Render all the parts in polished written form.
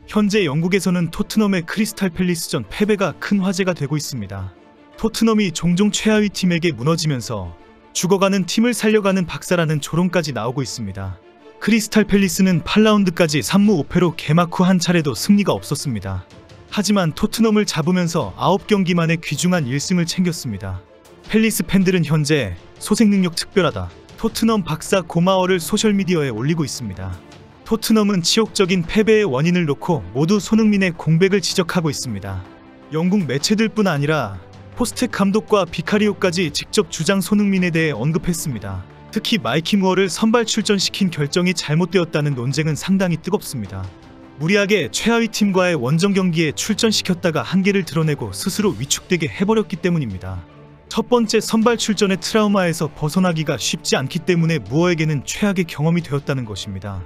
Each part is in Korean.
현재 영국에서는 토트넘의 크리스탈 팰리스전 패배가 큰 화제가 되고 있습니다. 토트넘이 종종 최하위 팀에게 무너지면서 죽어가는 팀을 살려가는 박사라는 조롱까지 나오고 있습니다. 크리스탈 팰리스는 8라운드까지 3무 5패로 개막 후 한 차례도 승리가 없었습니다. 하지만 토트넘을 잡으면서 9경기 만에 귀중한 1승을 챙겼습니다. 팰리스 팬들은 현재 소생 능력 특별하다, 토트넘 박사 고마워를 소셜미디어에 올리고 있습니다. 토트넘은 치욕적인 패배의 원인을 놓고 모두 손흥민의 공백을 지적하고 있습니다. 영국 매체들뿐 아니라 포스텍 감독과 비카리오까지 직접 주장 손흥민에 대해 언급했습니다. 특히 마이키 무어를 선발 출전시킨 결정이 잘못되었다는 논쟁은 상당히 뜨겁습니다. 무리하게 최하위 팀과의 원정 경기에 출전시켰다가 한계를 드러내고 스스로 위축되게 해버렸기 때문입니다. 첫 번째 선발 출전의 트라우마에서 벗어나기가 쉽지 않기 때문에 무어에게는 최악의 경험이 되었다는 것입니다.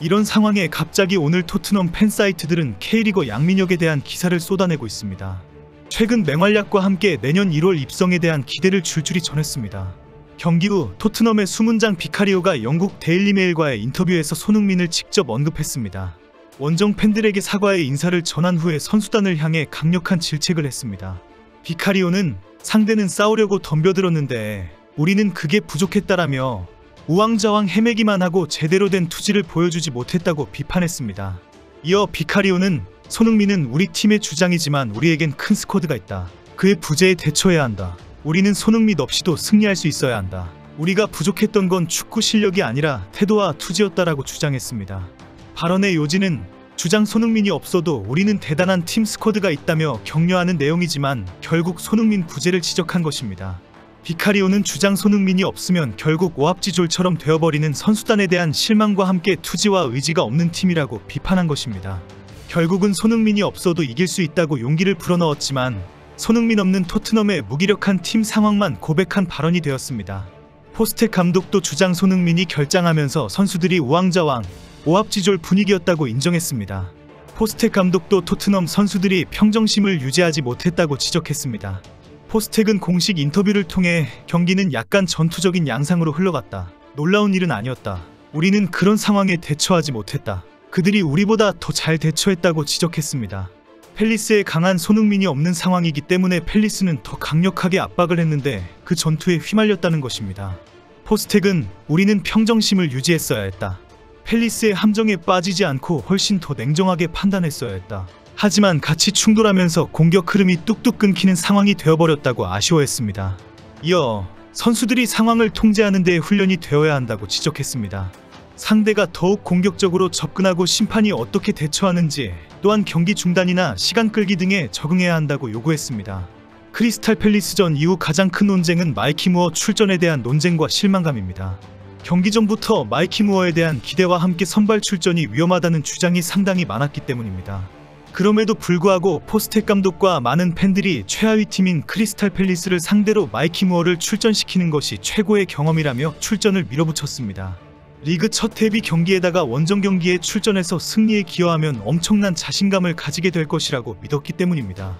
이런 상황에 갑자기 오늘 토트넘 팬사이트들은 K리거 양민혁에 대한 기사를 쏟아내고 있습니다. 최근 맹활약과 함께 내년 1월 입성에 대한 기대를 줄줄이 전했습니다. 경기 후 토트넘의 수문장 비카리오가 영국 데일리메일과의 인터뷰에서 손흥민을 직접 언급했습니다. 원정 팬들에게 사과의 인사를 전한 후에 선수단을 향해 강력한 질책을 했습니다. 비카리오는 상대는 싸우려고 덤벼들었는데 우리는 그게 부족했다라며 우왕좌왕 헤매기만 하고 제대로 된 투지를 보여주지 못했다고 비판했습니다. 이어 비카리오는 손흥민은 우리 팀의 주장이지만 우리에겐 큰 스쿼드가 있다. 그의 부재에 대처해야 한다. 우리는 손흥민 없이도 승리할 수 있어야 한다. 우리가 부족했던 건 축구 실력이 아니라 태도와 투지였다라고 주장했습니다. 발언의 요지는 주장 손흥민이 없어도 우리는 대단한 팀 스쿼드가 있다며 격려하는 내용이지만 결국 손흥민 부재를 지적한 것입니다. 비카리오는 주장 손흥민이 없으면 결국 오합지졸처럼 되어버리는 선수단에 대한 실망과 함께 투지와 의지가 없는 팀이라고 비판한 것입니다. 결국은 손흥민이 없어도 이길 수 있다고 용기를 불어넣었지만 손흥민 없는 토트넘의 무기력한 팀 상황만 고백한 발언이 되었습니다. 포스텍 감독도 주장 손흥민이 결장하면서 선수들이 우왕좌왕 오합지졸 분위기였다고 인정했습니다. 포스텍 감독도 토트넘 선수들이 평정심을 유지하지 못했다고 지적했습니다. 포스텍은 공식 인터뷰를 통해 경기는 약간 전투적인 양상으로 흘러갔다. 놀라운 일은 아니었다. 우리는 그런 상황에 대처하지 못했다. 그들이 우리보다 더 잘 대처했다고 지적했습니다. 팰리스에 강한 손흥민이 없는 상황이기 때문에 팰리스는 더 강력하게 압박을 했는데 그 전투에 휘말렸다는 것입니다. 포스텍은 우리는 평정심을 유지했어야 했다. 팰리스의 함정에 빠지지 않고 훨씬 더 냉정하게 판단했어야 했다. 하지만 같이 충돌하면서 공격 흐름이 뚝뚝 끊기는 상황이 되어버렸다고 아쉬워했습니다. 이어 선수들이 상황을 통제하는 데 훈련이 되어야 한다고 지적했습니다. 상대가 더욱 공격적으로 접근하고 심판이 어떻게 대처하는지, 또한 경기 중단이나 시간 끌기 등에 적응해야 한다고 요구했습니다. 크리스탈 팰리스전 이후 가장 큰 논쟁은 마이키 무어 출전에 대한 논쟁과 실망감입니다. 경기 전부터 마이키 무어에 대한 기대와 함께 선발 출전이 위험하다는 주장이 상당히 많았기 때문입니다. 그럼에도 불구하고 포스텍 감독과 많은 팬들이 최하위 팀인 크리스탈 팰리스를 상대로 마이키 무어를 출전시키는 것이 최고의 경험이라며 출전을 밀어붙였습니다. 리그 첫 데뷔 경기에다가 원정 경기에 출전해서 승리에 기여하면 엄청난 자신감을 가지게 될 것이라고 믿었기 때문입니다.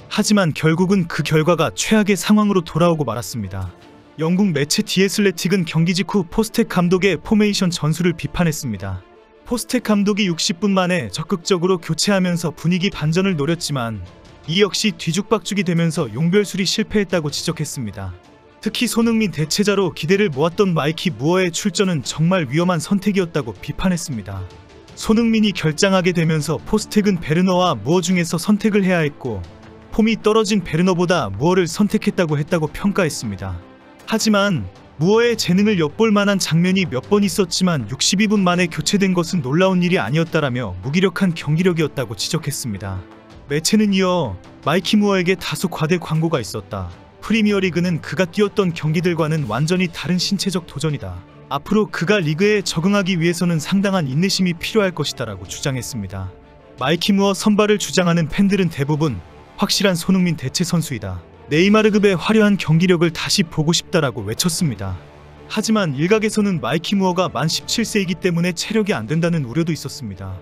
하지만 결국은 그 결과가 최악의 상황으로 돌아오고 말았습니다. 영국 매체 디 애슬레틱은 경기 직후 포스텍 감독의 포메이션 전술을 비판했습니다. 포스텍 감독이 60분 만에 적극적으로 교체하면서 분위기 반전을 노렸지만 이 역시 뒤죽박죽이 되면서 용별술이 실패했다고 지적했습니다. 특히 손흥민 대체자로 기대를 모았던 마이키 무어의 출전은 정말 위험한 선택이었다고 비판했습니다. 손흥민이 결장하게 되면서 포스텍은 베르너와 무어 중에서 선택을 해야 했고 폼이 떨어진 베르너보다 무어를 선택했다고 평가했습니다. 하지만 무어의 재능을 엿볼 만한 장면이 몇 번 있었지만 62분 만에 교체된 것은 놀라운 일이 아니었다라며 무기력한 경기력이었다고 지적했습니다. 매체는 이어 마이키 무어에게 다소 과대 광고가 있었다. 프리미어리그는 그가 뛰었던 경기들과는 완전히 다른 신체적 도전이다. 앞으로 그가 리그에 적응하기 위해서는 상당한 인내심이 필요할 것이다라고 주장했습니다. 마이키 무어 선발을 주장하는 팬들은 대부분 확실한 손흥민 대체 선수이다. 네이마르급의 화려한 경기력을 다시 보고 싶다라고 외쳤습니다. 하지만 일각에서는 마이키 무어가 만 17세이기 때문에 체력이 안 된다는 우려도 있었습니다.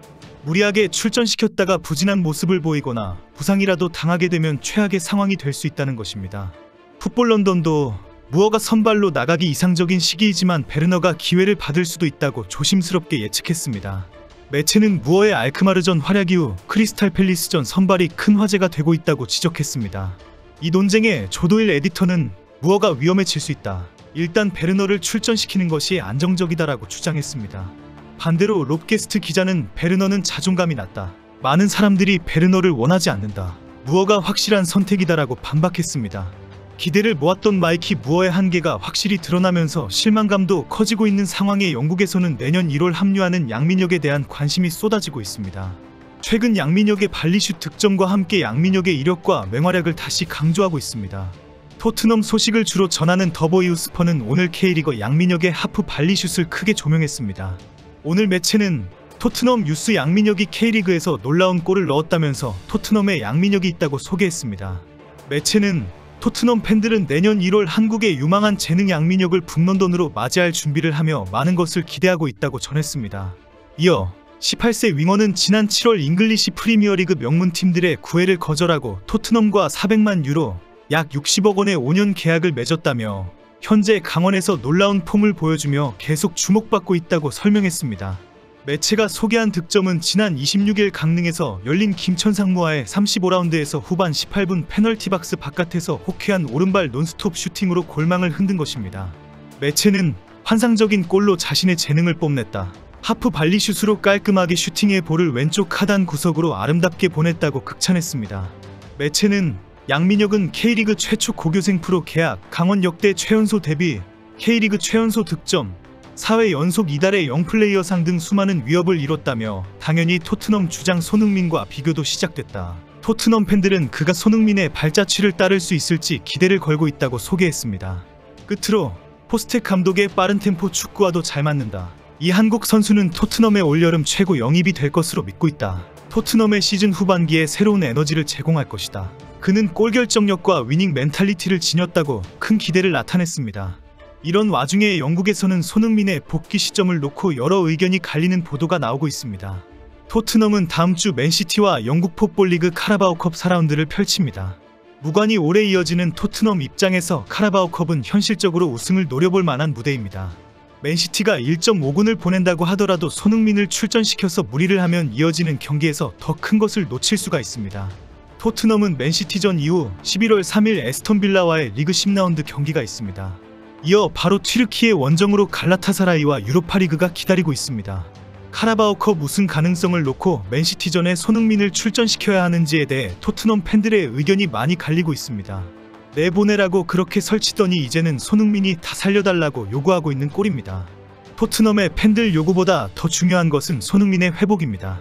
무리하게 출전시켰다가 부진한 모습을 보이거나 부상이라도 당하게 되면 최악의 상황이 될 수 있다는 것입니다. 풋볼 런던도 무어가 선발로 나가기 이상적인 시기이지만 베르너가 기회를 받을 수도 있다고 조심스럽게 예측했습니다. 매체는 무어의 알크마르전 활약 이후 크리스탈 팰리스전 선발이 큰 화제가 되고 있다고 지적했습니다. 이 논쟁에 조도일 에디터는 무어가 위험해질 수 있다. 일단 베르너를 출전시키는 것이 안정적이다라고 주장했습니다. 반대로 롭게스트 기자는 베르너는 자존감이 낮다. 많은 사람들이 베르너를 원하지 않는다. 무어가 확실한 선택이다라고 반박했습니다. 기대를 모았던 마이키 무어의 한계가 확실히 드러나면서 실망감도 커지고 있는 상황에 영국에서는 내년 1월 합류하는 양민혁에 대한 관심이 쏟아지고 있습니다. 최근 양민혁의 발리슛 득점과 함께 양민혁의 이력과 맹활약을 다시 강조하고 있습니다. 토트넘 소식을 주로 전하는 더보이우스퍼는 오늘 K리거 양민혁의 하프 발리슛을 크게 조명했습니다. 오늘 매체는 토트넘 유스 양민혁이 K리그에서 놀라운 골을 넣었다면서 토트넘에 양민혁이 있다고 소개했습니다. 매체는 토트넘 팬들은 내년 1월 한국의 유망한 재능 양민혁을 북런던으로 맞이할 준비를 하며 많은 것을 기대하고 있다고 전했습니다. 이어 18세 윙어는 지난 7월 잉글리시 프리미어리그 명문팀들의 구애를 거절하고 토트넘과 400만 유로 약 60억 원의 5년 계약을 맺었다며 현재 강원에서 놀라운 폼을 보여주며 계속 주목받고 있다고 설명했습니다. 매체가 소개한 득점은 지난 26일 강릉에서 열린 김천상무와의 35라운드에서 후반 18분 페널티 박스 바깥에서 호쾌한 오른발 논스톱 슈팅으로 골망을 흔든 것입니다. 매체는 환상적인 골로 자신의 재능을 뽐냈다. 하프 발리슛으로 깔끔하게 슈팅해 볼을 왼쪽 하단 구석으로 아름답게 보냈다고 극찬했습니다. 매체는 양민혁은 K리그 최초 고교생 프로 계약, 강원 역대 최연소 데뷔, K리그 최연소 득점, 4회 연속 이달의 영플레이어상 등 수많은 위협을 이뤘다며 당연히 토트넘 주장 손흥민과 비교도 시작됐다. 토트넘 팬들은 그가 손흥민의 발자취를 따를 수 있을지 기대를 걸고 있다고 소개했습니다. 끝으로 포스텍 감독의 빠른 템포 축구와도 잘 맞는다. 이 한국 선수는 토트넘의 올여름 최고 영입이 될 것으로 믿고 있다. 토트넘의 시즌 후반기에 새로운 에너지를 제공할 것이다. 그는 골 결정력과 위닝 멘탈리티를 지녔다고 큰 기대를 나타냈습니다. 이런 와중에 영국에서는 손흥민의 복귀 시점을 놓고 여러 의견이 갈리는 보도가 나오고 있습니다. 토트넘은 다음 주 맨시티와 영국 풋볼리그 카라바오컵 4라운드를 펼칩니다. 무관이 오래 이어지는 토트넘 입장에서 카라바오컵은 현실적으로 우승을 노려볼 만한 무대입니다. 맨시티가 1.5군을 보낸다고 하더라도 손흥민을 출전시켜서 무리를 하면 이어지는 경기에서 더 큰 것을 놓칠 수가 있습니다. 토트넘은 맨시티전 이후 11월 3일 에스턴 빌라와의 리그 10라운드 경기가 있습니다. 이어 바로 튀르키예 원정으로 갈라타사라이와 유로파리그가 기다리고 있습니다. 카라바오컵 우승 가능성을 놓고 맨시티전에 손흥민을 출전시켜야 하는지에 대해 토트넘 팬들의 의견이 많이 갈리고 있습니다. 내보내라고 그렇게 설치더니 이제는 손흥민이 다 살려달라고 요구하고 있는 꼴입니다. 토트넘의 팬들 요구보다 더 중요한 것은 손흥민의 회복입니다.